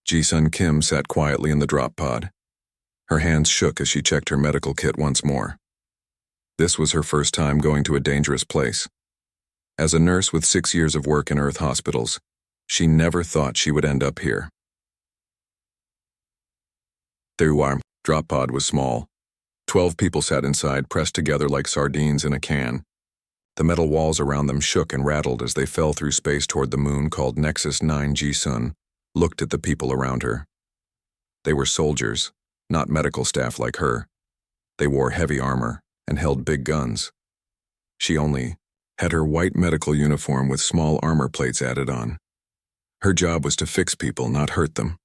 Ji-sun Kim sat quietly in the drop pod. Her hands shook as she checked her medical kit once more. This was her first time going to a dangerous place. As a nurse with 6 years of work in Earth hospitals, she never thought she would end up here. The drop pod was small. 12 people sat inside, pressed together like sardines in a can. The metal walls around them shook and rattled as they fell through space toward the moon called Nexus 9. Ji-sun looked at the people around her. They were soldiers, not medical staff like her. They wore heavy armor and held big guns. She only had her white medical uniform with small armor plates added on. Her job was to fix people, not hurt them.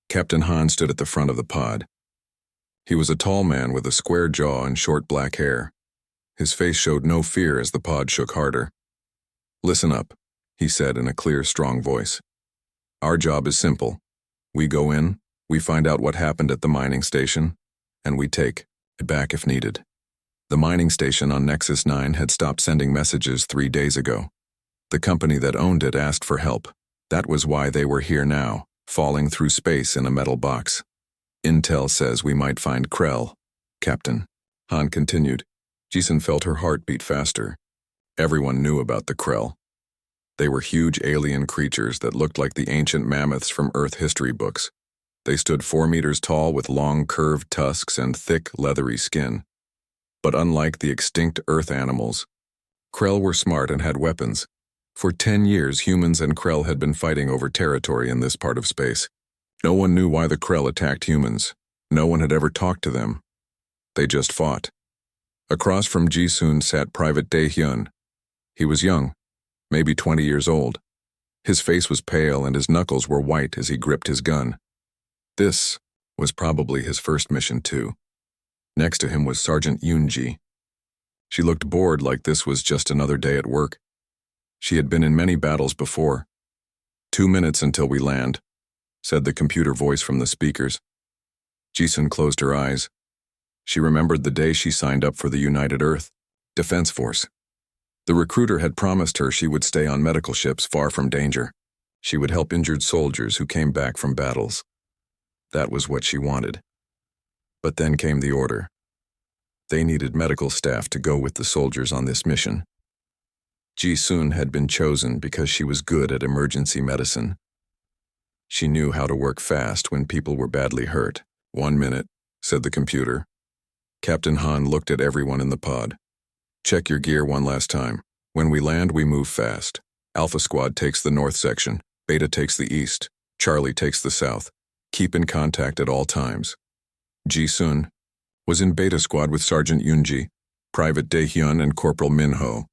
Captain Han stood at the front of the pod. He was a tall man with a square jaw and short black hair. His face showed no fear as the pod shook harder. "Listen up," he said in a clear, strong voice. "Our job is simple. We go in, we find out what happened at the mining station, and we take it back if needed." The mining station on Nexus 9 had stopped sending messages 3 days ago. The company that owned it asked for help. That was why they were here now, falling through space in a metal box. "Intel says we might find Krell, Captain," Han continued. Ji-sun felt her heart beat faster. Everyone knew about the Krell. They were huge alien creatures that looked like the ancient mammoths from Earth history books. They stood 4 meters tall with long curved tusks and thick, leathery skin. But unlike the extinct Earth animals, Krell were smart and had weapons. For 10 years, humans and Krell had been fighting over territory in this part of space. No one knew why the Krell attacked humans. No one had ever talked to them. They just fought. Across from Ji-sun sat Private Dae-hyun. He was young, maybe 20 years old. His face was pale and his knuckles were white as he gripped his gun. This was probably his first mission too. Next to him was Sergeant Yoon-ji. She looked bored, like this was just another day at work. She had been in many battles before. "2 minutes until we land," said the computer voice from the speakers. Ji-sun closed her eyes. She remembered the day she signed up for the United Earth Defense Force. The recruiter had promised her she would stay on medical ships far from danger. She would help injured soldiers who came back from battles. That was what she wanted. But then came the order. They needed medical staff to go with the soldiers on this mission. Ji-sun had been chosen because she was good at emergency medicine. She knew how to work fast when people were badly hurt. "1 minute," said the computer. Captain Han looked at everyone in the pod. "Check your gear one last time. When we land, we move fast. Alpha Squad takes the north section. Beta takes the east. Charlie takes the south. Keep in contact at all times." Ji-sun was in Beta Squad with Sergeant Yoon-ji, Private Dae-hyun, and Corporal Min-ho.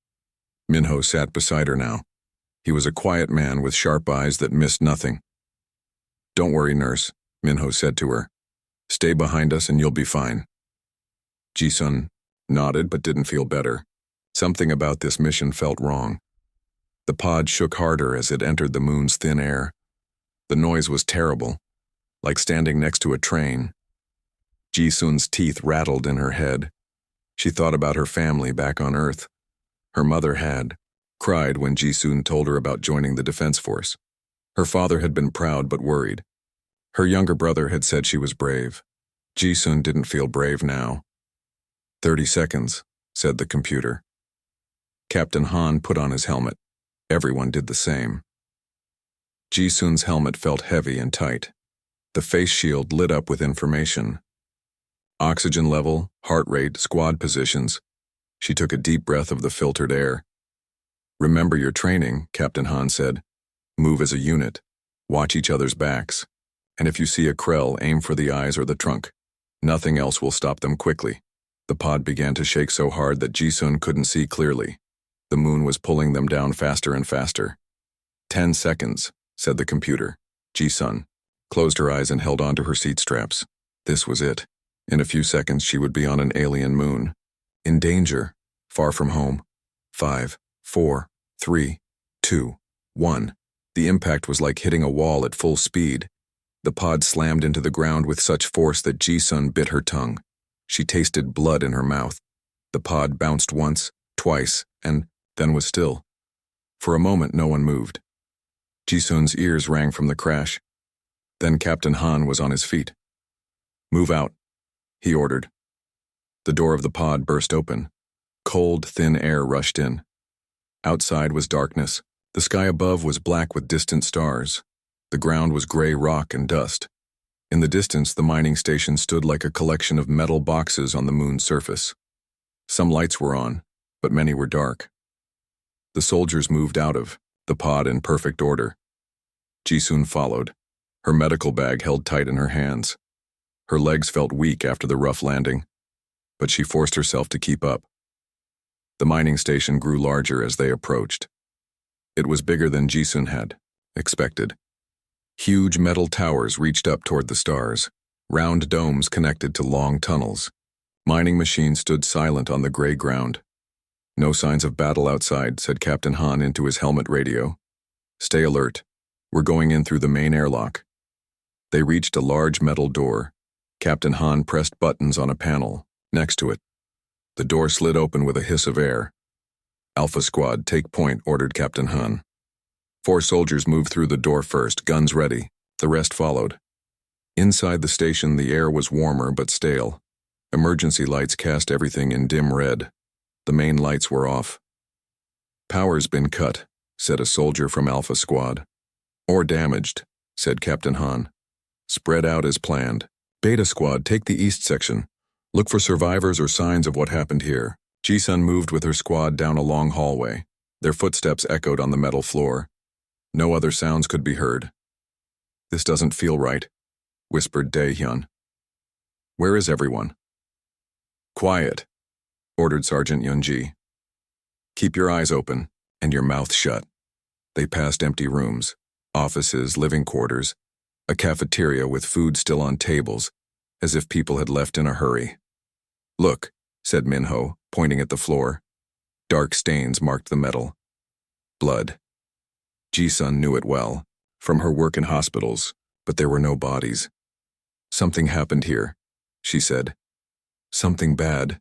Min-ho sat beside her now. He was a quiet man with sharp eyes that missed nothing. "Don't worry, nurse," Min-ho said to her. "Stay behind us and you'll be fine." Ji-sun nodded but didn't feel better. Something about this mission felt wrong. The pod shook harder as it entered the moon's thin air. The noise was terrible, like standing next to a train. Ji-sun's teeth rattled in her head. She thought about her family back on Earth. Her mother had cried when Ji-sun told her about joining the Defense Force. Her father had been proud but worried. Her younger brother had said she was brave. Ji-sun didn't feel brave now. 30 seconds, said the computer. Captain Han put on his helmet. Everyone did the same. Ji-sun's helmet felt heavy and tight. The face shield lit up with information. Oxygen level, heart rate, squad positions. She took a deep breath of the filtered air. "Remember your training," Captain Han said. "Move as a unit. Watch each other's backs. And if you see a Krell, aim for the eyes or the trunk. Nothing else will stop them quickly." The pod began to shake so hard that Ji-sun couldn't see clearly. The moon was pulling them down faster and faster. 10 seconds, said the computer. Ji-sun closed her eyes and held onto her seat straps. This was it. In a few seconds, she would be on an alien moon. In danger, far from home. 5, 4, 3, 2, 1. The impact was like hitting a wall at full speed. The pod slammed into the ground with such force that Ji-sun bit her tongue. She tasted blood in her mouth. The pod bounced once, twice, and then was still. For a moment, no one moved. Ji-sun's ears rang from the crash. Then Captain Han was on his feet. "Move out," he ordered. The door of the pod burst open. Cold, thin air rushed in. Outside was darkness. The sky above was black with distant stars. The ground was gray rock and dust. In the distance, the mining station stood like a collection of metal boxes on the moon's surface. Some lights were on, but many were dark. The soldiers moved out of the pod in perfect order. Jisun followed, her medical bag held tight in her hands. Her legs felt weak after the rough landing, but she forced herself to keep up. The mining station grew larger as they approached. It was bigger than Jisun had expected. Huge metal towers reached up toward the stars, round domes connected to long tunnels. Mining machines stood silent on the gray ground. "No signs of battle outside," said Captain Han into his helmet radio. "Stay alert. We're going in through the main airlock." They reached a large metal door. Captain Han pressed buttons on a panel next to it. The door slid open with a hiss of air. "Alpha Squad, take point," ordered Captain Han. 4 soldiers moved through the door first, guns ready. The rest followed. Inside the station, the air was warmer but stale. Emergency lights cast everything in dim red. The main lights were off. "Power's been cut," said a soldier from Alpha Squad. "Or damaged," said Captain Han. "Spread out as planned. Beta Squad, take the east section. Look for survivors or signs of what happened here." Jisun moved with her squad down a long hallway. Their footsteps echoed on the metal floor. No other sounds could be heard. "This doesn't feel right," whispered Dae-hyun. "Where is everyone?" "Quiet," ordered Sergeant Yunji. "Keep your eyes open and your mouth shut." They passed empty rooms, offices, living quarters, a cafeteria with food still on tables, as if people had left in a hurry. "Look," said Minho, pointing at the floor. Dark stains marked the metal. Blood. Jisun knew it well, from her work in hospitals, but there were no bodies. "Something happened here," she said. "Something bad."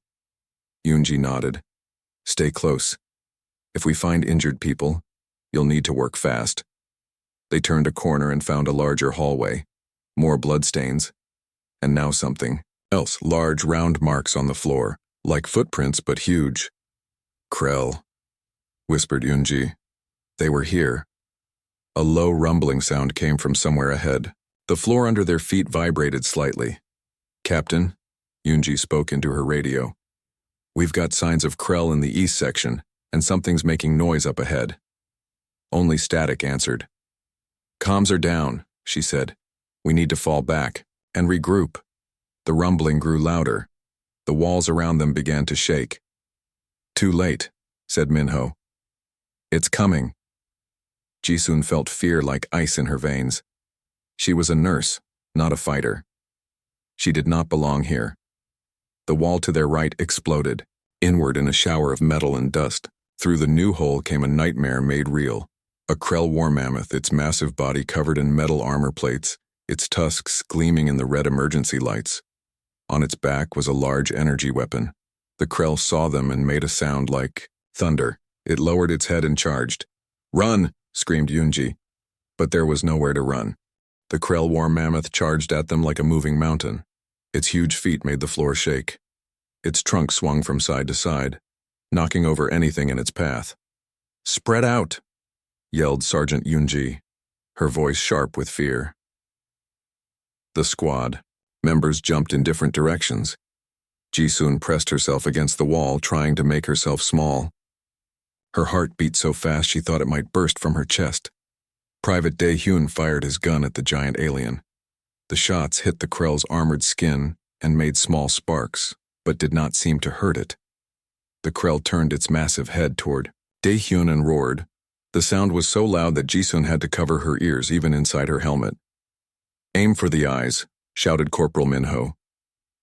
Yunji nodded. "Stay close. If we find injured people, you'll need to work fast." They turned a corner and found a larger hallway. More bloodstains. And now something else. Large, round marks on the floor, like footprints but huge. "Krell," whispered Yunji. They were here. A low rumbling sound came from somewhere ahead. The floor under their feet vibrated slightly. "Captain," Yunji spoke into her radio. "We've got signs of Krell in the east section, and something's making noise up ahead." Only static answered. "Comms are down," she said. "We need to fall back and regroup." The rumbling grew louder. The walls around them began to shake. "Too late," said Minho. "It's coming." Jisun felt fear like ice in her veins. She was a nurse, not a fighter. She did not belong here. The wall to their right exploded, inward in a shower of metal and dust. Through the new hole came a nightmare made real. A Krell war mammoth, its massive body covered in metal armor plates, its tusks gleaming in the red emergency lights. On its back was a large energy weapon. The Krell saw them and made a sound like thunder. It lowered its head and charged. "Run!" screamed Yunji. But there was nowhere to run. The Krell war mammoth charged at them like a moving mountain. Its huge feet made the floor shake. Its trunk swung from side to side, knocking over anything in its path. "Spread out!" yelled Sergeant Yunji, her voice sharp with fear. The squad members jumped in different directions. Jisun pressed herself against the wall, trying to make herself small. Her heart beat so fast she thought it might burst from her chest. Private Dae-hyun fired his gun at the giant alien. The shots hit the Krell's armored skin and made small sparks, but did not seem to hurt it. The Krell turned its massive head toward Dae-hyun and roared. The sound was so loud that Jisun had to cover her ears even inside her helmet. "Aim for the eyes," shouted Corporal Minho.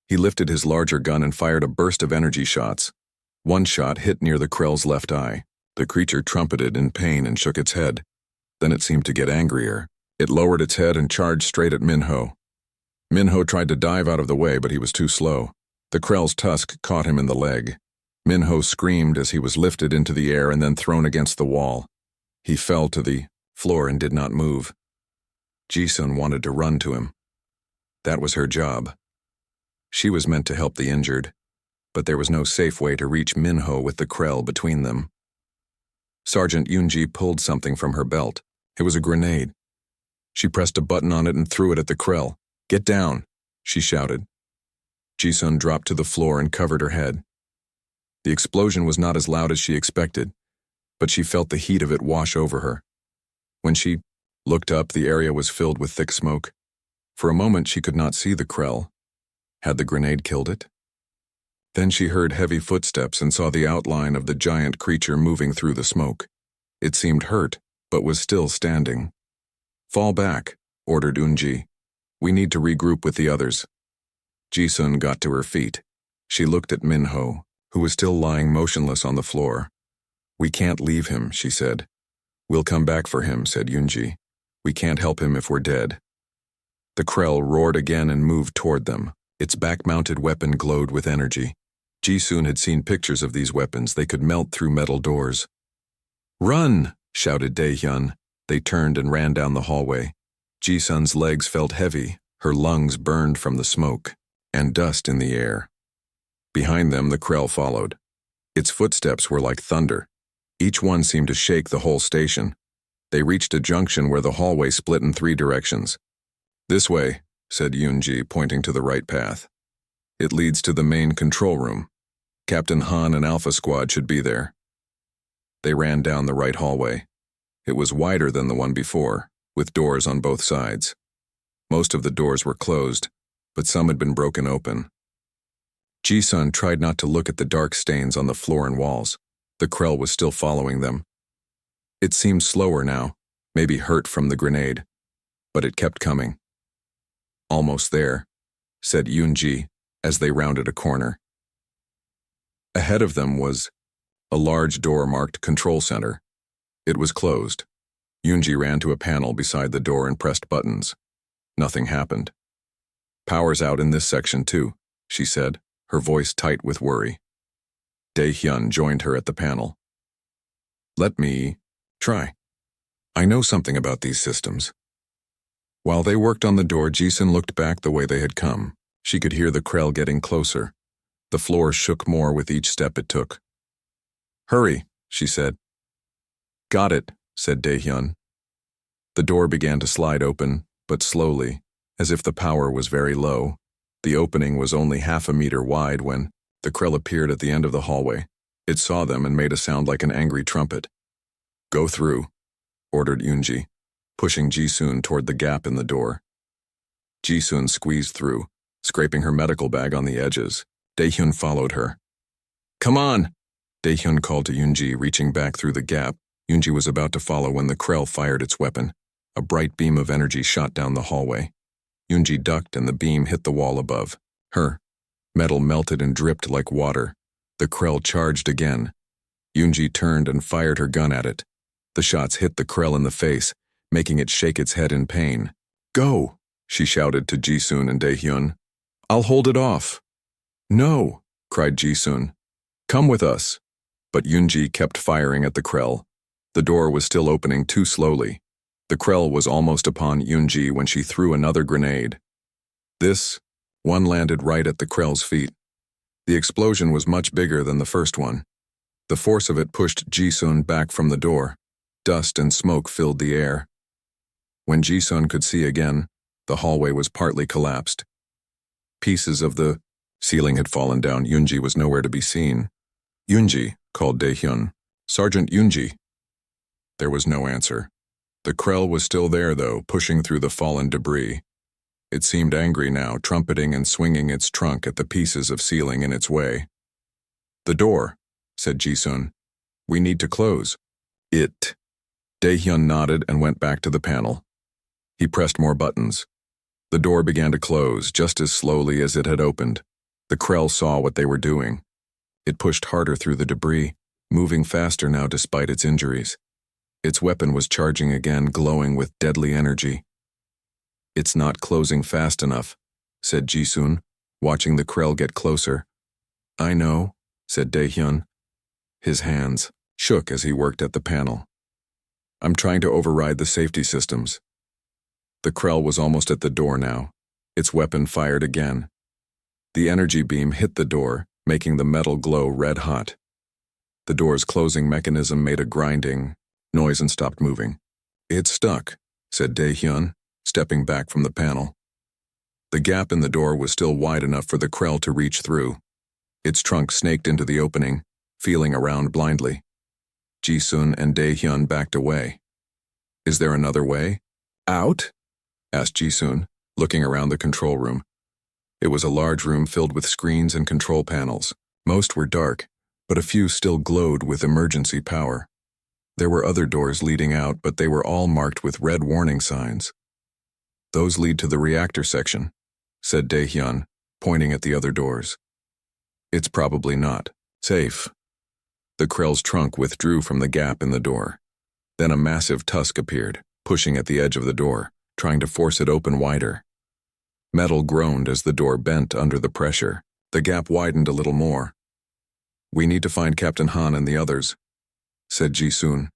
He lifted his larger gun and fired a burst of energy shots. One shot hit near the Krell's left eye. The creature trumpeted in pain and shook its head. Then it seemed to get angrier. It lowered its head and charged straight at Minho. Minho tried to dive out of the way, but he was too slow. The Krell's tusk caught him in the leg. Minho screamed as he was lifted into the air and then thrown against the wall. He fell to the floor and did not move. Ji-sun wanted to run to him. That was her job. She was meant to help the injured, but there was no safe way to reach Minho with the Krell between them. Sergeant Yoonji pulled something from her belt. It was a grenade. She pressed a button on it and threw it at the Krell. "Get down," she shouted. Ji-sun dropped to the floor and covered her head. The explosion was not as loud as she expected, but she felt the heat of it wash over her. When she looked up, the area was filled with thick smoke. For a moment, she could not see the Krell. Had the grenade killed it? Then she heard heavy footsteps and saw the outline of the giant creature moving through the smoke. It seemed hurt, but was still standing. "Fall back," ordered Eunji. "We need to regroup with the others." Ji-sun got to her feet. She looked at Minho, who was still lying motionless on the floor. "We can't leave him," she said. "We'll come back for him," said Yoonji. "We can't help him if we're dead." The Krell roared again and moved toward them. Its back-mounted weapon glowed with energy. Ji-sun had seen pictures of these weapons. They could melt through metal doors. "Run!" shouted Dae-hyun. They turned and ran down the hallway. Ji-sun's legs felt heavy. Her lungs burned from the smoke, and dust in the air. Behind them, the Krell followed. Its footsteps were like thunder. Each one seemed to shake the whole station. They reached a junction where the hallway split in 3 directions. "This way," said Yoonji, pointing to the right path. "It leads to the main control room. Captain Han and Alpha Squad should be there." They ran down the right hallway. It was wider than the one before, with doors on both sides. Most of the doors were closed, but some had been broken open. Ji-sun tried not to look at the dark stains on the floor and walls. The Krell was still following them. It seemed slower now, maybe hurt from the grenade, but it kept coming. "Almost there," said Yoonji as they rounded a corner. Ahead of them was a large door marked Control Center. It was closed. Yoonji ran to a panel beside the door and pressed buttons. Nothing happened. "Power's out in this section too," she said, her voice tight with worry. Dae-hyun joined her at the panel. "Let me try. I know something about these systems." While they worked on the door, Ji-sun looked back the way they had come. She could hear the Krell getting closer. The floor shook more with each step it took. "Hurry," she said. "Got it," said Dae-hyun. The door began to slide open, but slowly, as if the power was very low. The opening was only half a meter wide when the Krell appeared at the end of the hallway. It saw them and made a sound like an angry trumpet. "Go through," ordered Yoonji, pushing Ji-sun toward the gap in the door. Ji-sun squeezed through, scraping her medical bag on the edges. Dae-hyun followed her. "Come on!" Dae-hyun called to Yoonji, reaching back through the gap. Yoonji was about to follow when the Krell fired its weapon. A bright beam of energy shot down the hallway. Yoonji ducked and the beam hit the wall above her. Metal melted and dripped like water. The Krell charged again. Yoonji turned and fired her gun at it. The shots hit the Krell in the face, making it shake its head in pain. "Go!" she shouted to Ji-sun and Dae-hyun. "I'll hold it off." "No!" cried Ji-sun. "Come with us." But Yoonji kept firing at the Krell. The door was still opening too slowly. The Krell was almost upon Yoonji when she threw another grenade. One landed right at the Krell's feet. The explosion was much bigger than the first one. The force of it pushed Ji-sun back from the door. Dust and smoke filled the air. When Ji-sun could see again, the hallway was partly collapsed. Pieces of the ceiling had fallen down. Yoonji was nowhere to be seen. "Yoonji," called Dae-hyun. "Sergeant Yoonji." There was no answer. The Krell was still there, though, pushing through the fallen debris. It seemed angry now, trumpeting and swinging its trunk at the pieces of ceiling in its way. "The door," said Ji-sun. "We need to close it." Dae-hyun nodded and went back to the panel. He pressed more buttons. The door began to close, just as slowly as it had opened. The Krell saw what they were doing. It pushed harder through the debris, moving faster now despite its injuries. Its weapon was charging again, glowing with deadly energy. "It's not closing fast enough," said Ji-sun, watching the Krell get closer. "I know," said Dae-hyun. His hands shook as he worked at the panel. "I'm trying to override the safety systems." The Krell was almost at the door now. Its weapon fired again. The energy beam hit the door, making the metal glow red hot. The door's closing mechanism made a grinding noise and stopped moving. "It's stuck," said Dae-hyun, stepping back from the panel. The gap in the door was still wide enough for the Krell to reach through. Its trunk snaked into the opening, feeling around blindly. Ji-sun and Dae-hyun backed away. "Is there another way? Out?" asked Ji-sun, looking around the control room. It was a large room filled with screens and control panels. Most were dark, but a few still glowed with emergency power. There were other doors leading out, but they were all marked with red warning signs. "Those lead to the reactor section," said Dae-hyun, pointing at the other doors. "It's probably not safe." The Krell's trunk withdrew from the gap in the door. Then a massive tusk appeared, pushing at the edge of the door, trying to force it open wider. Metal groaned as the door bent under the pressure. The gap widened a little more. "We need to find Captain Han and the others," said Ji-sun.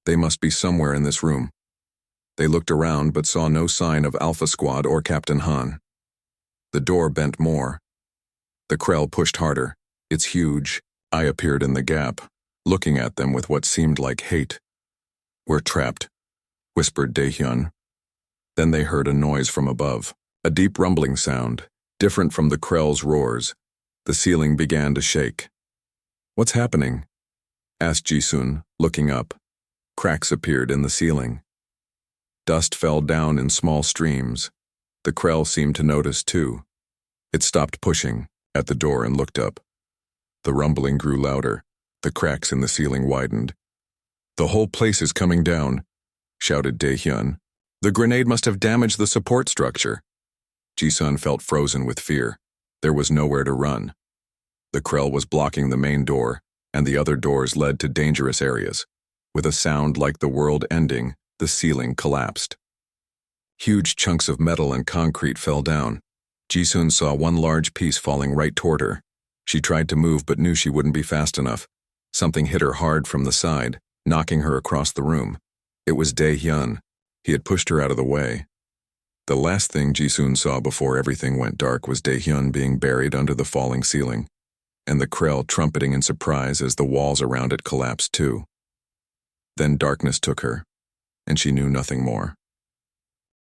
"They must be somewhere in this room." They looked around but saw no sign of Alpha Squad or Captain Han. The door bent more. The Krell pushed harder. Its huge eye appeared in the gap, looking at them with what seemed like hate. "We're trapped," whispered Dae-hyun. Then they heard a noise from above, a deep rumbling sound, different from the Krell's roars. The ceiling began to shake. "What's happening?" asked Ji-sun, looking up. Cracks appeared in the ceiling. Dust fell down in small streams. The Krell seemed to notice too. It stopped pushing at the door and looked up. The rumbling grew louder. The cracks in the ceiling widened. "The whole place is coming down," shouted Dae-hyun. "The grenade must have damaged the support structure." Ji-sun felt frozen with fear. There was nowhere to run. The Krell was blocking the main door, and the other doors led to dangerous areas. With a sound like the world ending, the ceiling collapsed. Huge chunks of metal and concrete fell down. Ji-sun saw one large piece falling right toward her. She tried to move but knew she wouldn't be fast enough. Something hit her hard from the side, knocking her across the room. It was Dae-hyun. He had pushed her out of the way. The last thing Ji-sun saw before everything went dark was Dae-hyun being buried under the falling ceiling, and the Krell trumpeting in surprise as the walls around it collapsed too. Then darkness took her, and she knew nothing more.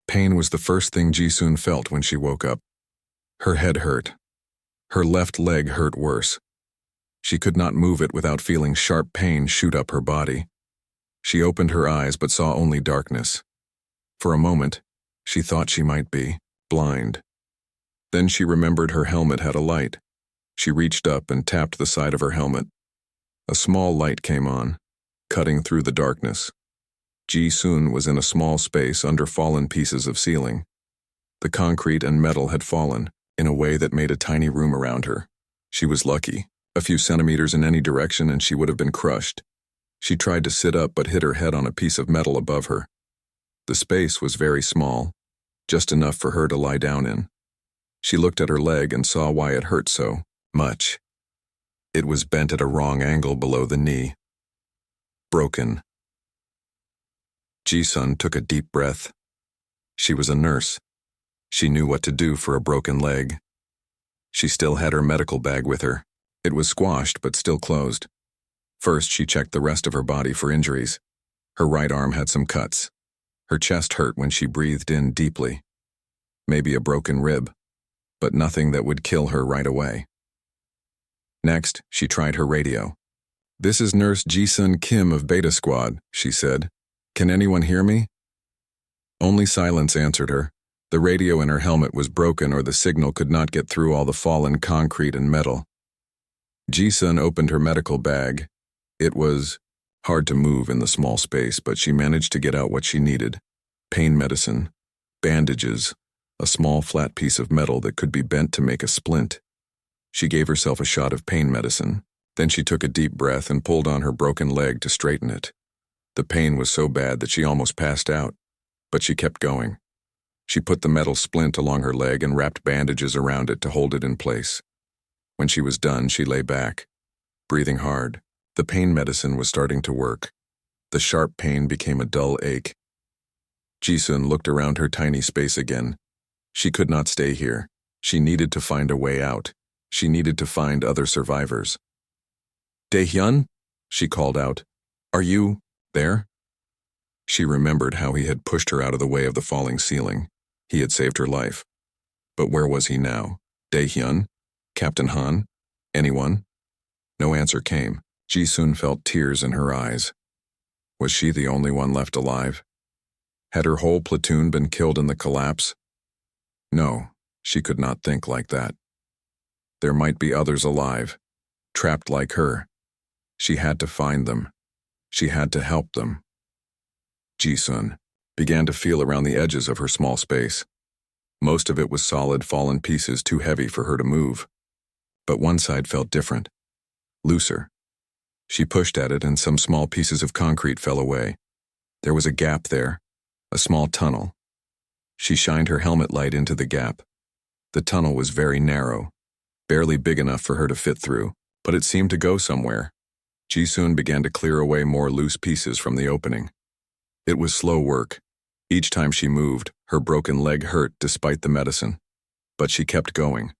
Pain was the first thing Ji-sun felt when she woke up. Her head hurt. Her left leg hurt worse. She could not move it without feeling sharp pain shoot up her body. She opened her eyes but saw only darkness. For a moment, she thought she might be blind. Then she remembered her helmet had a light. She reached up and tapped the side of her helmet. A small light came on, cutting through the darkness. Ji-sun was in a small space under fallen pieces of ceiling. The concrete and metal had fallen, in a way that made a tiny room around her. She was lucky. A few centimeters in any direction and she would have been crushed. She tried to sit up but hit her head on a piece of metal above her. The space was very small, just enough for her to lie down in. She looked at her leg and saw why it hurt so much. It was bent at a wrong angle below the knee. Broken. Ji-sun took a deep breath. She was a nurse. She knew what to do for a broken leg. She still had her medical bag with her. It was squashed but still closed. First, she checked the rest of her body for injuries. Her right arm had some cuts. Her chest hurt when she breathed in deeply. Maybe a broken rib, but nothing that would kill her right away. Next, she tried her radio. "This is Nurse Ji-sun Kim of Beta Squad," she said. "Can anyone hear me?" Only silence answered her. The radio in her helmet was broken or the signal could not get through all the fallen concrete and metal. Ji-sun opened her medical bag. It was hard to move in the small space, but she managed to get out what she needed. Pain medicine, bandages, a small flat piece of metal that could be bent to make a splint. She gave herself a shot of pain medicine. Then she took a deep breath and pulled on her broken leg to straighten it. The pain was so bad that she almost passed out, but she kept going. She put the metal splint along her leg and wrapped bandages around it to hold it in place. When she was done, she lay back, breathing hard. The pain medicine was starting to work. The sharp pain became a dull ache. Jisun looked around her tiny space again. She could not stay here. She needed to find a way out. She needed to find other survivors. Daehyun? She called out. Are you there? She remembered how he had pushed her out of the way of the falling ceiling. He had saved her life. But where was he now? Daehyun? Captain Han? Anyone? No answer came. Jisun felt tears in her eyes. Was she the only one left alive? Had her whole platoon been killed in the collapse? No, she could not think like that. There might be others alive, trapped like her. She had to find them. She had to help them. Jisun began to feel around the edges of her small space. Most of it was solid, fallen pieces too heavy for her to move. But one side felt different, looser. She pushed at it and some small pieces of concrete fell away. There was a gap there, a small tunnel. She shined her helmet light into the gap. The tunnel was very narrow, barely big enough for her to fit through, but it seemed to go somewhere. Jisun began to clear away more loose pieces from the opening. It was slow work. Each time she moved, her broken leg hurt despite the medicine. But she kept going.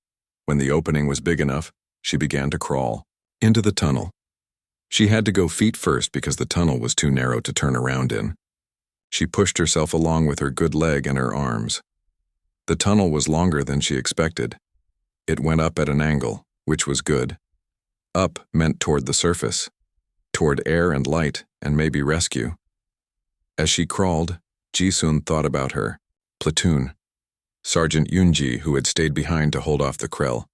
When the opening was big enough, she began to crawl into the tunnel. She had to go feet first because the tunnel was too narrow to turn around in. She pushed herself along with her good leg and her arms. The tunnel was longer than she expected. It went up at an angle, which was good. Up meant toward the surface, toward air and light and maybe rescue. As she crawled, Jisun thought about her platoon. Sergeant Yoonji, who had stayed behind to hold off the Krell.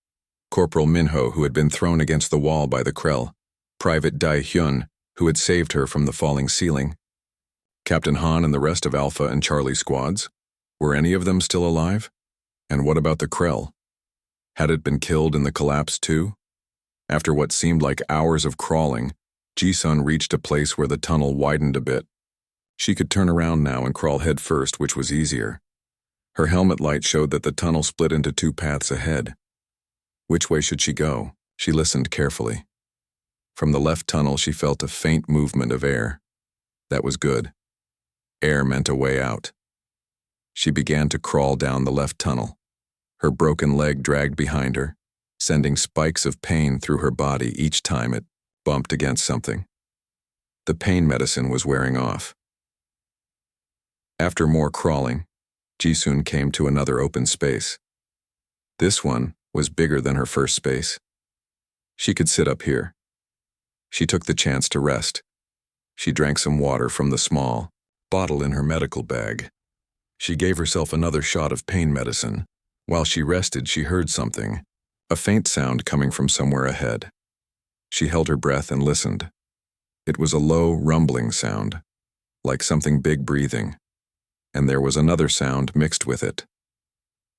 Corporal Minho, who had been thrown against the wall by the Krell. Private Daehyun, who had saved her from the falling ceiling. Captain Han and the rest of Alpha and Charlie squads. Were any of them still alive? And what about the Krell? Had it been killed in the collapse too? After what seemed like hours of crawling, Jisun reached a place where the tunnel widened a bit. She could turn around now and crawl head first, which was easier. Her helmet light showed that the tunnel split into two paths ahead. Which way should she go? She listened carefully. From the left tunnel, she felt a faint movement of air. That was good. Air meant a way out. She began to crawl down the left tunnel. Her broken leg dragged behind her, sending spikes of pain through her body each time it bumped against something. The pain medicine was wearing off. After more crawling, Jisun came to another open space. This one was bigger than her first space. She could sit up here. She took the chance to rest. She drank some water from the small bottle in her medical bag. She gave herself another shot of pain medicine. While she rested, she heard something, a faint sound coming from somewhere ahead. She held her breath and listened. It was a low, rumbling sound, like something big breathing. And there was another sound mixed with it.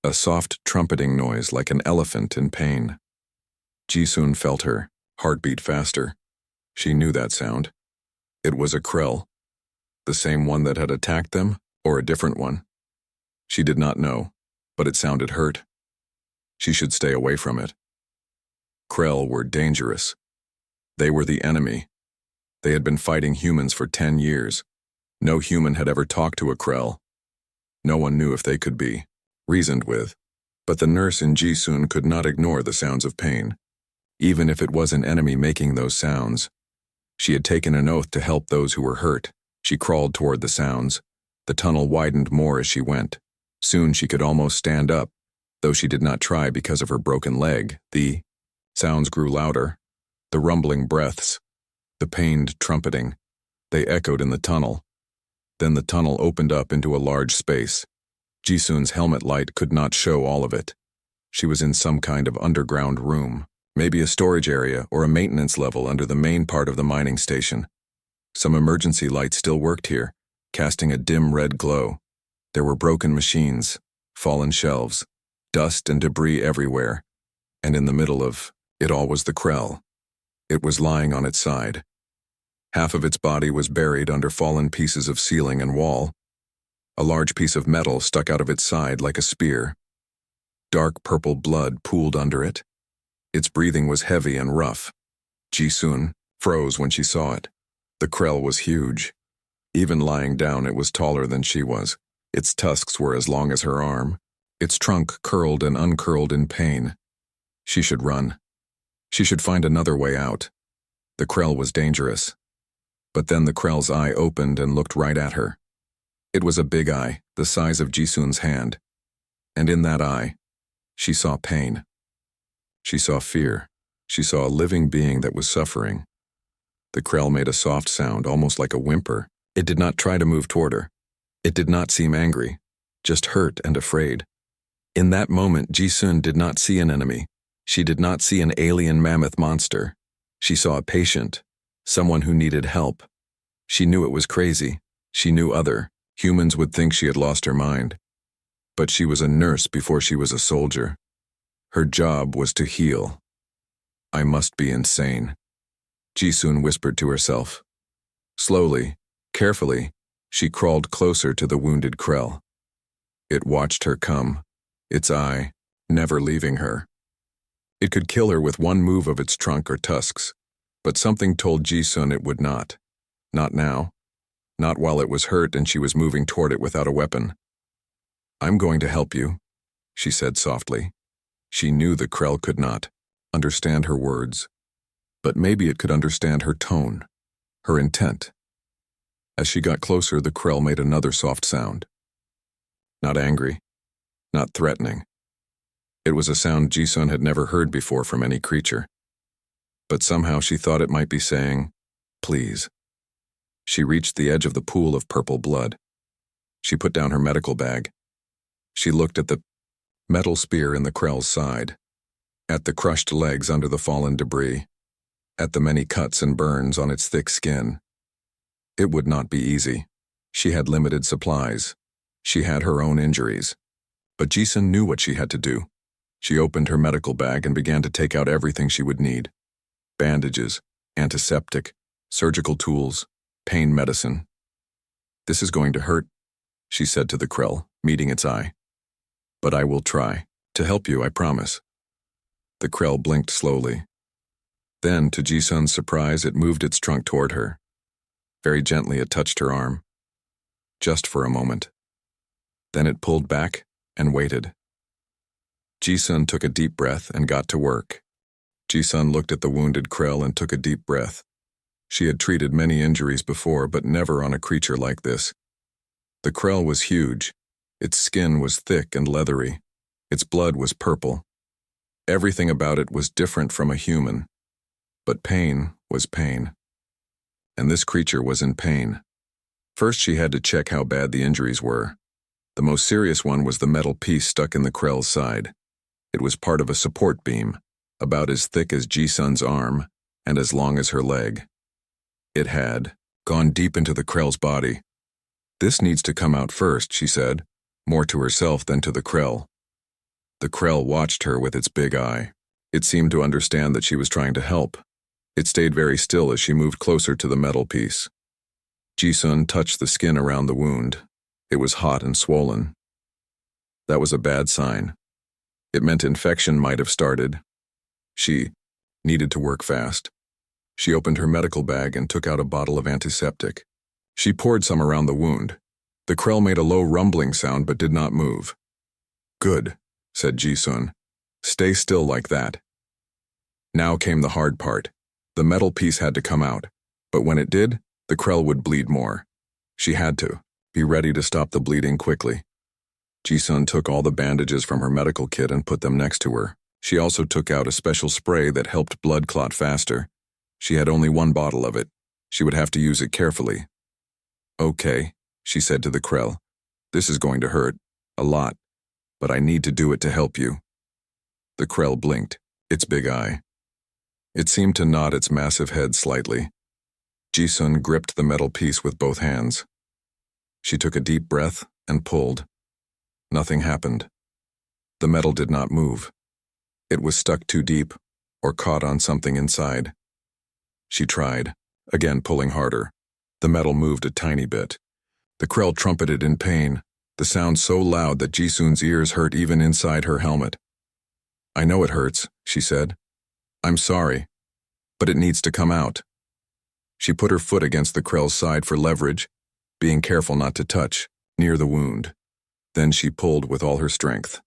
A soft trumpeting noise like an elephant in pain. Jisun felt her heart beat faster. She knew that sound. It was a Krell. The same one that had attacked them, or a different one. She did not know, but it sounded hurt. She should stay away from it. Krell were dangerous. They were the enemy. They had been fighting humans for 10 years. No human had ever talked to a Krell. No one knew if they could be reasoned with. But the nurse in Jisun could not ignore the sounds of pain. Even if it was an enemy making those sounds. She had taken an oath to help those who were hurt. She crawled toward the sounds. The tunnel widened more as she went. Soon she could almost stand up, though she did not try because of her broken leg. The sounds grew louder. The rumbling breaths. The pained trumpeting. They echoed in the tunnel. Then the tunnel opened up into a large space. Jisun's helmet light could not show all of it. She was in some kind of underground room, maybe a storage area or a maintenance level under the main part of the mining station. Some emergency lights still worked here, casting a dim red glow. There were broken machines, fallen shelves, dust and debris everywhere, and in the middle of it all was the Krell. It was lying on its side. Half of its body was buried under fallen pieces of ceiling and wall. A large piece of metal stuck out of its side like a spear. Dark purple blood pooled under it. Its breathing was heavy and rough. Jisun froze when she saw it. The Krell was huge. Even lying down, it was taller than she was. Its tusks were as long as her arm. Its trunk curled and uncurled in pain. She should run. She should find another way out. The Krell was dangerous. But then the Krell's eye opened and looked right at her. It was a big eye, the size of Jisun's hand. And in that eye, she saw pain. She saw fear. She saw a living being that was suffering. The Krell made a soft sound, almost like a whimper. It did not try to move toward her. It did not seem angry, just hurt and afraid. In that moment, Jisun did not see an enemy. She did not see an alien mammoth monster. She saw a patient, someone who needed help. She knew it was crazy. She knew other humans would think she had lost her mind. But she was a nurse before she was a soldier. Her job was to heal. I must be insane, Jisun whispered to herself. Slowly, carefully, she crawled closer to the wounded Krell. It watched her come, its eye never leaving her. It could kill her with one move of its trunk or tusks, but something told Jisun it would not. Not now. Not while it was hurt and she was moving toward it without a weapon. I'm going to help you, she said softly. She knew the Krell could not understand her words, but maybe it could understand her tone, her intent. As she got closer, the Krell made another soft sound. Not angry, not threatening. It was a sound Jisun had never heard before from any creature. But somehow she thought it might be saying, please. She reached the edge of the pool of purple blood. She put down her medical bag. She looked at the metal spear in the Krell's side, at the crushed legs under the fallen debris, at the many cuts and burns on its thick skin. It would not be easy. She had limited supplies. She had her own injuries. But Jisun knew what she had to do. She opened her medical bag and began to take out everything she would need. Bandages, antiseptic, surgical tools, pain medicine. This is going to hurt, she said to the Krell, meeting its eye. But I will try to help you, I promise. The Krell blinked slowly. Then, to Jisun's surprise, it moved its trunk toward her. Very gently, it touched her arm. Just for a moment. Then it pulled back and waited. Jisun took a deep breath and got to work. Jisun looked at the wounded Krell and took a deep breath. She had treated many injuries before, but never on a creature like this. The Krell was huge. Its skin was thick and leathery. Its blood was purple. Everything about it was different from a human. But pain was pain. And this creature was in pain. First, she had to check how bad the injuries were. The most serious one was the metal piece stuck in the Krell's side. It was part of a support beam, about as thick as Jisun's arm and as long as her leg. It had gone deep into the Krell's body. This needs to come out first, she said, more to herself than to the Krell. The Krell watched her with its big eye. It seemed to understand that she was trying to help. It stayed very still as she moved closer to the metal piece. Jisun touched the skin around the wound. It was hot and swollen. That was a bad sign. It meant infection might have started. She needed to work fast. She opened her medical bag and took out a bottle of antiseptic. She poured some around the wound. The Krell made a low rumbling sound but did not move. Good, said Jisun. Stay still like that. Now came the hard part. The metal piece had to come out, but when it did, the Krell would bleed more. She had to be ready to stop the bleeding quickly. Jisun took all the bandages from her medical kit and put them next to her. She also took out a special spray that helped blood clot faster. She had only one bottle of it. She would have to use it carefully. Okay, she said to the Krell. This is going to hurt, a lot, but I need to do it to help you. The Krell blinked, its big eye. It seemed to nod its massive head slightly. Jisun gripped the metal piece with both hands. She took a deep breath and pulled. Nothing happened. The metal did not move. It was stuck too deep or caught on something inside. She tried, again pulling harder. The metal moved a tiny bit. The Krell trumpeted in pain, the sound so loud that Jisun's ears hurt even inside her helmet. I know it hurts, she said. I'm sorry, but it needs to come out. She put her foot against the Krell's side for leverage, being careful not to touch, near the wound. Then she pulled with all her strength.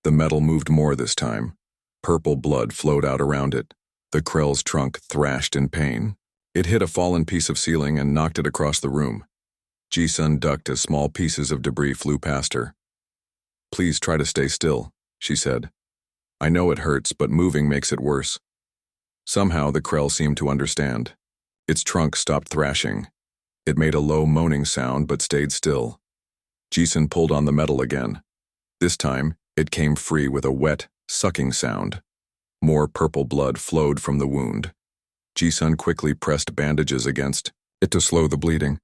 The metal moved more this time. Purple blood flowed out around it. The Krell's trunk thrashed in pain. It hit a fallen piece of ceiling and knocked it across the room. Ji-sun ducked as small pieces of debris flew past her. "Please try to stay still," she said. "I know it hurts, but moving makes it worse." Somehow the Krell seemed to understand. Its trunk stopped thrashing. It made a low moaning sound but stayed still. Ji-sun pulled on the metal again. This time, it came free with a wet, sucking sound. More purple blood flowed from the wound. Ji-sun quickly pressed bandages against it to slow the bleeding.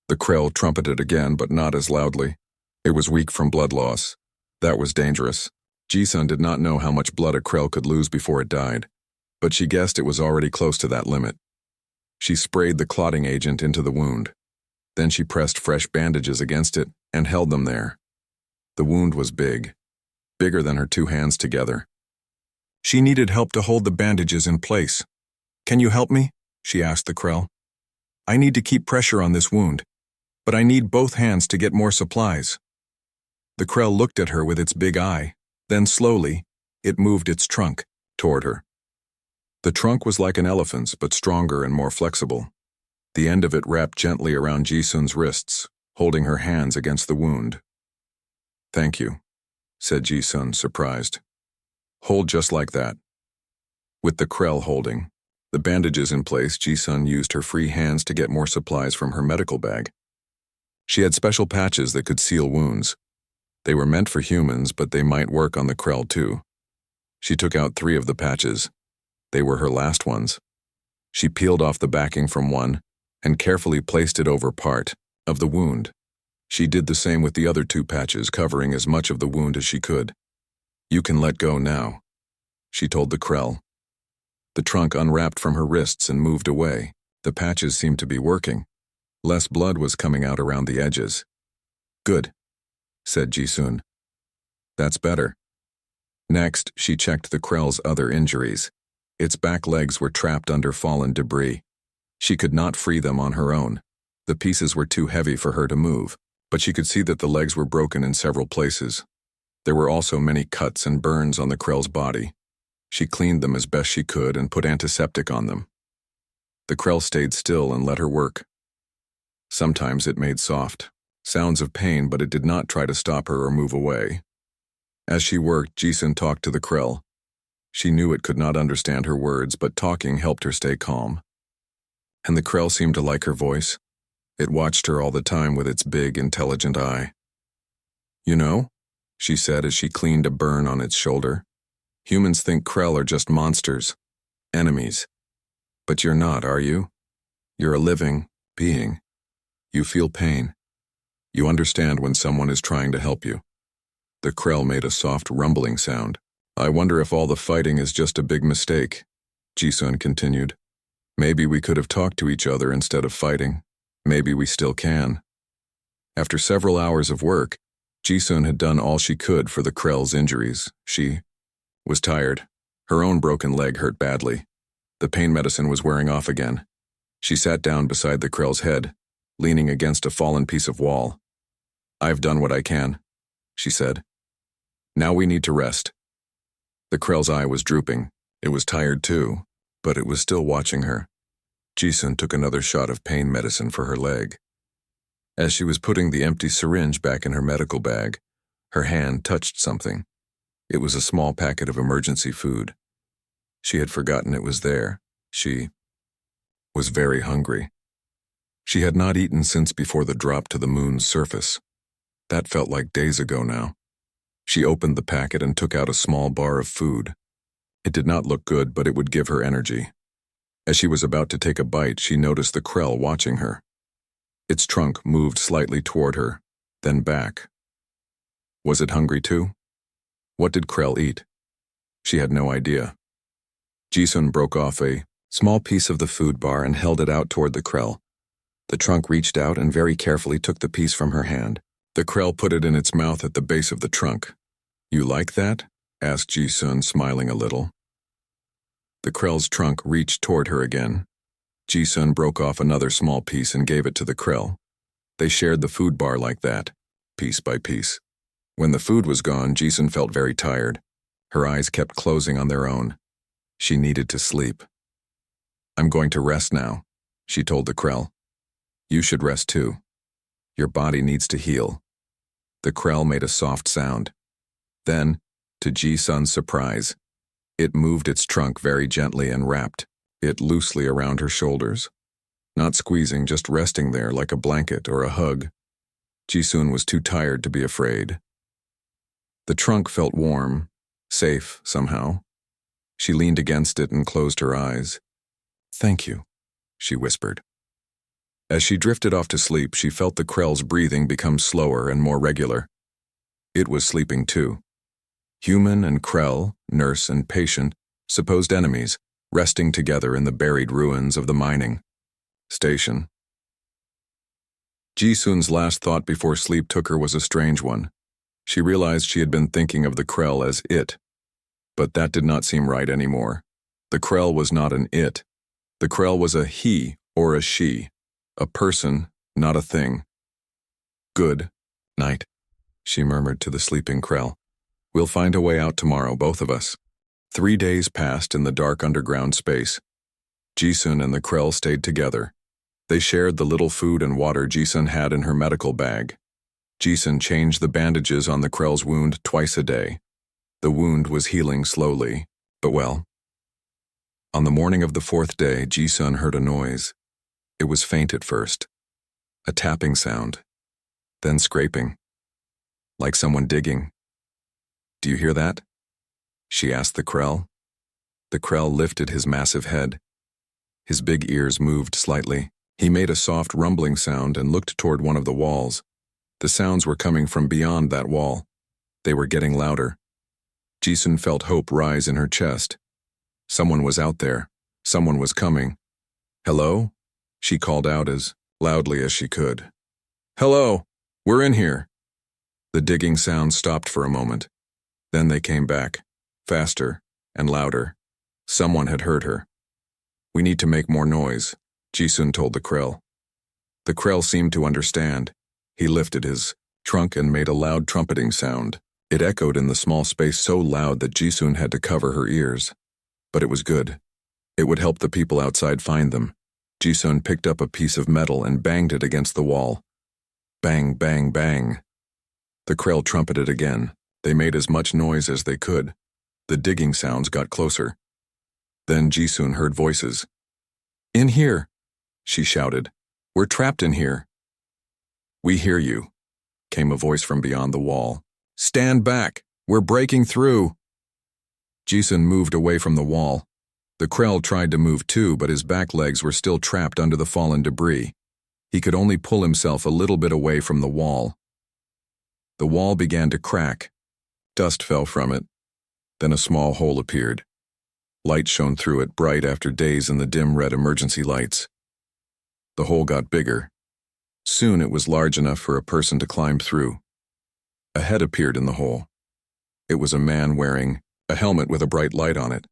The Krell trumpeted again, but not as loudly. It was weak from blood loss. That was dangerous. Ji-sun did not know how much blood a Krell could lose before it died, but she guessed it was already close to that limit. She sprayed the clotting agent into the wound. Then she pressed fresh bandages against it and held them there. The wound was big, bigger than her two hands together. She needed help to hold the bandages in place. "Can you help me?" she asked the Krell. "I need to keep pressure on this wound, but I need both hands to get more supplies." The Krell looked at her with its big eye. Then slowly, it moved its trunk toward her. The trunk was like an elephant's, but stronger and more flexible. The end of it wrapped gently around Ji-sun's wrists, holding her hands against the wound. "Thank you," said Ji-sun, surprised. "Hold just like that." With the Krell holding the bandages in place, Ji-sun used her free hands to get more supplies from her medical bag. She had special patches that could seal wounds. They were meant for humans, but they might work on the Krell too. She took out 3 of the patches. They were her last ones. She peeled off the backing from one and carefully placed it over part of the wound. She did the same with the other 2 patches, covering as much of the wound as she could. "You can let go now," she told the Krell. The trunk unwrapped from her wrists and moved away. The patches seemed to be working. Less blood was coming out around the edges. "Good," said Ji-sun. "That's better." Next, she checked the Krell's other injuries. Its back legs were trapped under fallen debris. She could not free them on her own. The pieces were too heavy for her to move, but she could see that the legs were broken in several places. There were also many cuts and burns on the Krell's body. She cleaned them as best she could and put antiseptic on them. The Krell stayed still and let her work. Sometimes it made soft sounds of pain, but it did not try to stop her or move away. As she worked, Ji-sun talked to the Krell. She knew it could not understand her words, but talking helped her stay calm. And the Krell seemed to like her voice. It watched her all the time with its big, intelligent eye. "You know," she said as she cleaned a burn on its shoulder, "humans think Krell are just monsters, enemies. But you're not, are you? You're a living being. You feel pain. You understand when someone is trying to help you." The Krell made a soft rumbling sound. "I wonder if all the fighting is just a big mistake," Ji-sun continued. "Maybe we could have talked to each other instead of fighting. Maybe we still can." After several hours of work, Ji-sun had done all she could for the Krell's injuries. She was tired. Her own broken leg hurt badly. The pain medicine was wearing off again. She sat down beside the Krell's head, leaning against a fallen piece of wall. "I've done what I can," she said. "Now we need to rest." The Krell's eye was drooping. It was tired too, but it was still watching her. Ji-sun took another shot of pain medicine for her leg. As she was putting the empty syringe back in her medical bag, her hand touched something. It was a small packet of emergency food. She had forgotten it was there. She was very hungry. She had not eaten since before the drop to the moon's surface. That felt like days ago now. She opened the packet and took out a small bar of food. It did not look good, but it would give her energy. As she was about to take a bite, she noticed the Krell watching her. Its trunk moved slightly toward her, then back. Was it hungry too? What did Krell eat? She had no idea. Ji-sun broke off a small piece of the food bar and held it out toward the Krell. The trunk reached out and very carefully took the piece from her hand. The Krell put it in its mouth at the base of the trunk. "You like that?" asked Ji-sun, smiling a little. The Krell's trunk reached toward her again. Ji-sun broke off another small piece and gave it to the Krell. They shared the food bar like that, piece by piece. When the food was gone, Jisun felt very tired. Her eyes kept closing on their own. She needed to sleep. I'm going to rest now, she told the Krell. You should rest too. Your body needs to heal. The Krell made a soft sound. Then, to Jisun's surprise, it moved its trunk very gently and wrapped it loosely around her shoulders. Not squeezing, just resting there like a blanket or a hug. Jisun was too tired to be afraid. The trunk felt warm, safe somehow. She leaned against it and closed her eyes. Thank you, she whispered. As she drifted off to sleep, she felt the Krell's breathing become slower and more regular. It was sleeping too. Human and Krell, nurse and patient, supposed enemies, resting together in the buried ruins of the mining station. Jisun's last thought before sleep took her was a strange one. She realized she had been thinking of the Krell as it. But that did not seem right anymore. The Krell was not an it. The Krell was a he or a she. A person, not a thing. Good night, she murmured to the sleeping Krell. We'll find a way out tomorrow, both of us. 3 days passed in the dark underground space. Jisun and the Krell stayed together. They shared the little food and water Jisun had in her medical bag. Jisun changed the bandages on the Krell's wound twice a day. The wound was healing slowly, but well. On the morning of the 4th day, Jisun heard a noise. It was faint at first. A tapping sound. Then scraping. Like someone digging. Do you hear that? She asked the Krell. The Krell lifted his massive head. His big ears moved slightly. He made a soft rumbling sound and looked toward one of the walls. The sounds were coming from beyond that wall. They were getting louder. Jisun felt hope rise in her chest. Someone was out there. Someone was coming. Hello? She called out as loudly as she could. Hello! We're in here! The digging sound stopped for a moment. Then they came back, faster and louder. Someone had heard her. We need to make more noise, Jisun told the Krell. The Krell seemed to understand. He lifted his trunk and made a loud trumpeting sound. It echoed in the small space so loud that Jisun had to cover her ears. But it was good. It would help the people outside find them. Jisun picked up a piece of metal and banged it against the wall. Bang, bang, bang. The Krell trumpeted again. They made as much noise as they could. The digging sounds got closer. Then Jisun heard voices. In here, she shouted. We're trapped in here. We hear you, came a voice from beyond the wall. Stand back, we're breaking through. Jisun moved away from the wall. The Krell tried to move too, but his back legs were still trapped under the fallen debris. He could only pull himself a little bit away from the wall. The wall began to crack. Dust fell from it. Then a small hole appeared. Light shone through it, bright after days in the dim red emergency lights. The hole got bigger. Soon it was large enough for a person to climb through. A head appeared in the hole. It was a man wearing a helmet with a bright light on it.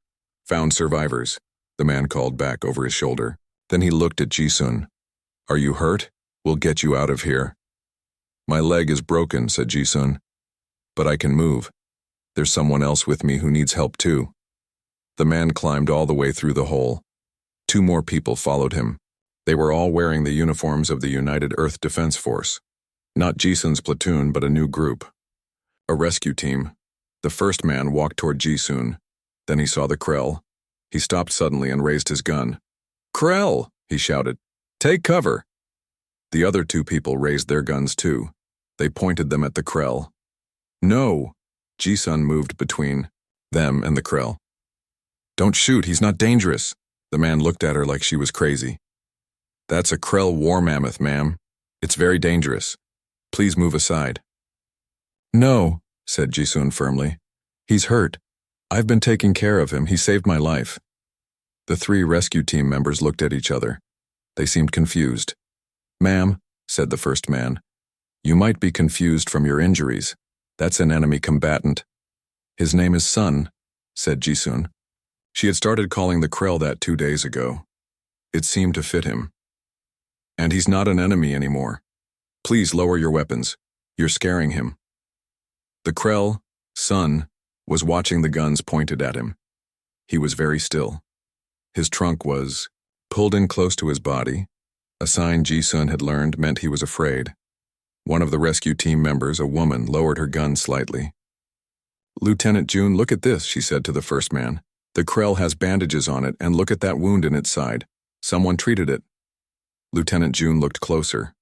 Found survivors, the man called back over his shoulder. Then he looked at Jisun. Are you hurt? We'll get you out of here. My leg is broken, said Jisun. But I can move. There's someone else with me who needs help too. The man climbed all the way through the hole. 2 more people followed him. They were all wearing the uniforms of the United Earth Defense Force. Not Jisun's platoon, but a new group. A rescue team. The first man walked toward Jisun. Then he saw the Krell. He stopped suddenly and raised his gun. Krell, he shouted. Take cover. The other 2 people raised their guns too. They pointed them at the Krell. No, Jisun moved between them and the Krell. Don't shoot, he's not dangerous. The man looked at her like she was crazy. That's a Krell war mammoth, ma'am. It's very dangerous. Please move aside. No, said Jisun firmly. He's hurt. I've been taking care of him. He saved my life. The 3 rescue team members looked at each other. They seemed confused. Ma'am, said the first man, you might be confused from your injuries. That's an enemy combatant. His name is Sun, said Jisun. She had started calling the Krell that 2 days ago. It seemed to fit him. And he's not an enemy anymore. Please lower your weapons. You're scaring him. The Krell, Sun, was watching the guns pointed at him. He was very still. His trunk was pulled in close to his body. A sign Ji-sun had learned meant he was afraid. One of the rescue team members, a woman, lowered her gun slightly. "Lieutenant June, look at this," she said to the first man. "The Krell has bandages on it, and look at that wound in its side. Someone treated it." Lieutenant June looked closer.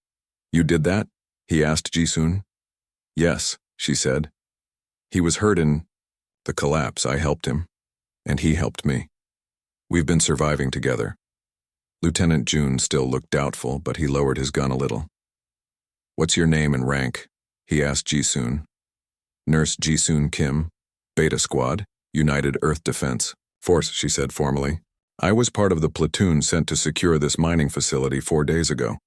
"You did that?" he asked Ji-sun. "Yes," she said. "He was hurt in the collapse. I helped him, and he helped me. We've been surviving together." Lieutenant June still looked doubtful, but he lowered his gun a little. "What's your name and rank?" he asked Ji-sun. "Nurse Ji-sun Kim, Beta Squad, United Earth Defense Force," she said formally. "I was part of the platoon sent to secure this mining facility 4 days ago.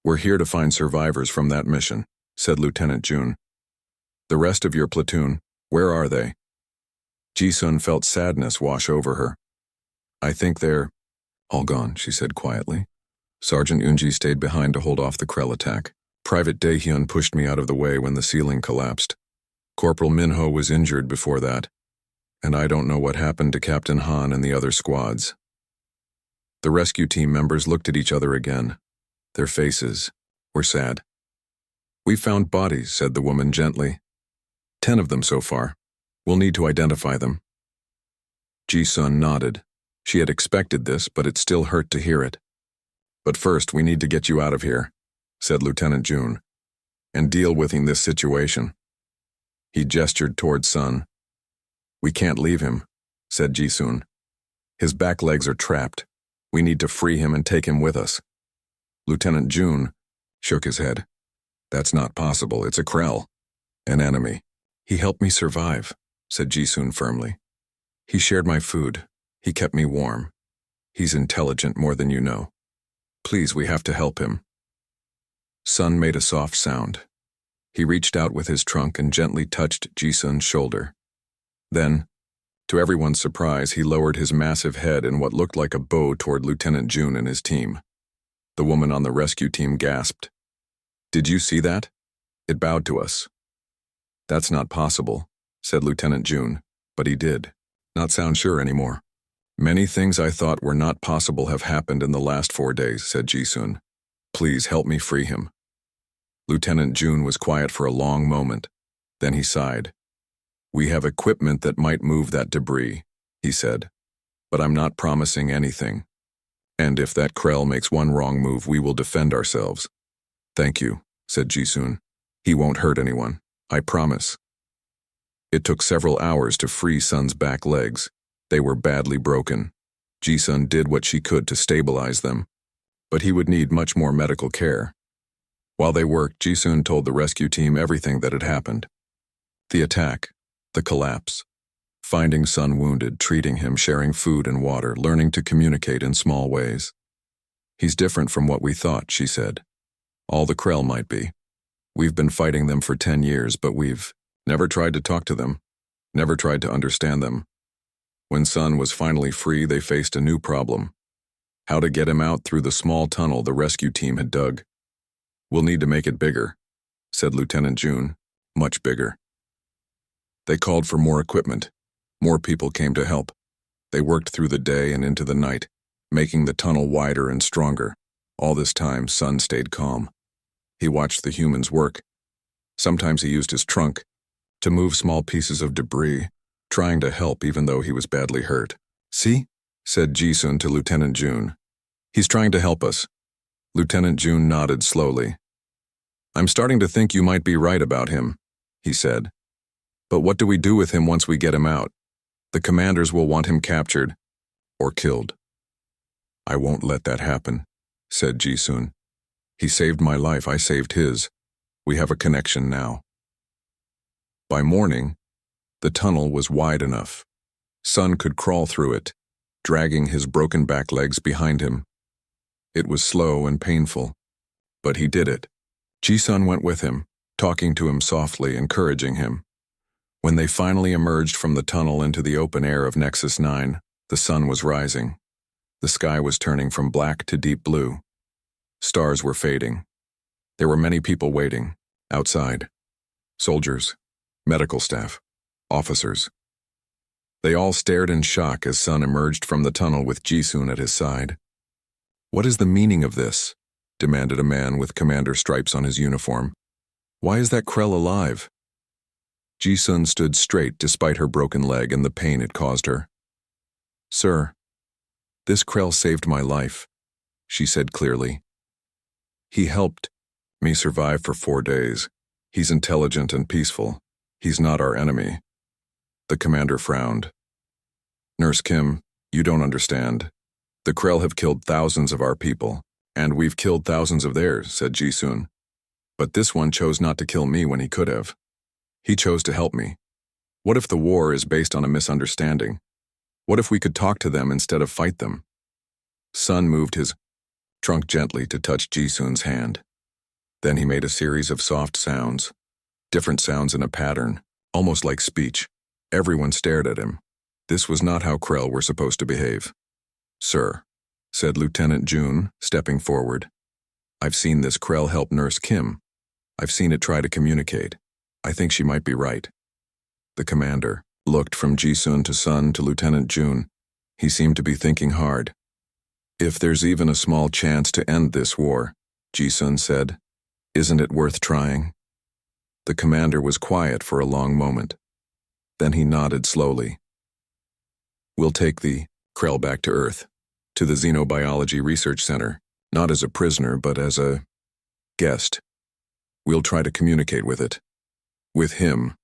We're here to find survivors from that mission," said Lieutenant June. "The rest of your platoon, where are they?" Ji-sun felt sadness wash over her. "I think they're all gone," she said quietly. "Sergeant Unji stayed behind to hold off the Krell attack. Private Daehyun pushed me out of the way when the ceiling collapsed. Corporal Minho was injured before that, and I don't know what happened to Captain Han and the other squads." The rescue team members looked at each other again. Their faces were sad. "We found bodies," said the woman gently. 10 of them so far. We'll need to identify them." Ji-sun nodded. She had expected this, but it still hurt to hear it. "But first, we need to get you out of here," said Lieutenant June, "and deal with this situation." He gestured toward Sun. "We can't leave him," said Ji-sun. "His back legs are trapped. We need to free him and take him with us." Lieutenant June shook his head. "That's not possible. It's a Krell, an enemy." "He helped me survive," said Ji-sun firmly. "He shared my food. He kept me warm. He's intelligent more than you know. Please, we have to help him." Sun made a soft sound. He reached out with his trunk and gently touched Ji-sun's shoulder. Then, to everyone's surprise, he lowered his massive head in what looked like a bow toward Lieutenant June and his team. The woman on the rescue team gasped. "Did you see that? It bowed to us." "That's not possible," said Lieutenant June, "but he did. Not sound sure anymore." "Many things I thought were not possible have happened in the last 4 days," said Ji-sun. "Please help me free him." Lieutenant June was quiet for a long moment. Then he sighed. "We have equipment that might move that debris," he said, "but I'm not promising anything. And if that Krell makes one wrong move, we will defend ourselves." "Thank you," said Ji-sun. "He won't hurt anyone. I promise." It took several hours to free Sun's back legs. They were badly broken. Ji-sun did what she could to stabilize them, but he would need much more medical care. While they worked, Ji-sun told the rescue team everything that had happened. The attack, the collapse, finding Sun wounded, treating him, sharing food and water, learning to communicate in small ways. "He's different from what we thought," she said. "All the Krell might be. We've been fighting them for 10 years, but we've never tried to talk to them, never tried to understand them. When Sun was finally free, they faced a new problem. How to get him out through the small tunnel the rescue team had dug. We'll need to make it bigger," said Lieutenant June. "Much bigger." They called for more equipment. More people came to help. They worked through the day and into the night, making the tunnel wider and stronger. All this time, Sun stayed calm. He watched the humans work. Sometimes he used his trunk to move small pieces of debris, trying to help even though he was badly hurt. "See?" said Ji-sun to Lieutenant June. "He's trying to help us." Lieutenant June nodded slowly. "I'm starting to think you might be right about him," he said. "But what do we do with him once we get him out? The commanders will want him captured or killed." "I won't let that happen," said Ji-sun. "He saved my life, I saved his. We have a connection now." By morning, the tunnel was wide enough. Sun could crawl through it, dragging his broken back legs behind him. It was slow and painful, but he did it. Ji-sun went with him, talking to him softly, encouraging him. When they finally emerged from the tunnel into the open air of Nexus 9, the sun was rising. The sky was turning from black to deep blue. Stars were fading. There were many people waiting, outside. Soldiers, medical staff, officers. They all stared in shock as Sun emerged from the tunnel with Jisun at his side. "What is the meaning of this?" demanded a man with commander stripes on his uniform. "Why is that Krell alive?" Jisun stood straight despite her broken leg and the pain it caused her. "Sir, this Krell saved my life," she said clearly. "He helped me survive for 4 days. He's intelligent and peaceful. He's not our enemy." The commander frowned. "Nurse Kim, you don't understand. The Krell have killed thousands of our people, and we've killed thousands of theirs," said Jisun. "But this one chose not to kill me when he could have. He chose to help me. What if the war is based on a misunderstanding? What if we could talk to them instead of fight them?" Sun moved his trunk gently to touch Jisun's hand. Then he made a series of soft sounds, different sounds in a pattern, almost like speech. Everyone stared at him. This was not how Krell were supposed to behave. "Sir," said Lieutenant June, stepping forward. "I've seen this Krell help Nurse Kim. I've seen it try to communicate. I think she might be right." The commander looked from Jisun to Sun to Lieutenant June. He seemed to be thinking hard. "If there's even a small chance to end this war," Jisun said, "isn't it worth trying?" The commander was quiet for a long moment. Then he nodded slowly. "We'll take the Krell back to Earth, to the Xenobiology Research Center, not as a prisoner but as a guest. We'll try to communicate with it." "With him,"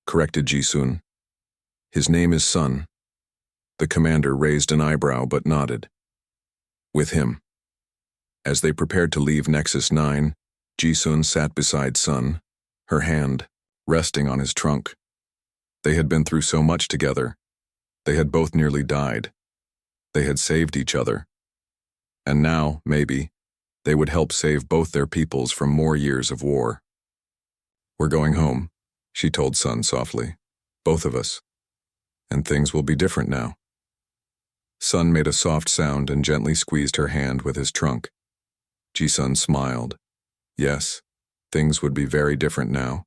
corrected Jisun. "His name is Sun." The commander raised an eyebrow but nodded. "With him." As they prepared to leave Nexus 9, Jisun sat beside Sun, her hand resting on his trunk. They had been through so much together. They had both nearly died. They had saved each other. And now, maybe, they would help save both their peoples from more years of war. "We're going home," she told Sun softly. "Both of us. And things will be different now." Sun made a soft sound and gently squeezed her hand with his trunk. Jisun smiled. Yes, things would be very different now.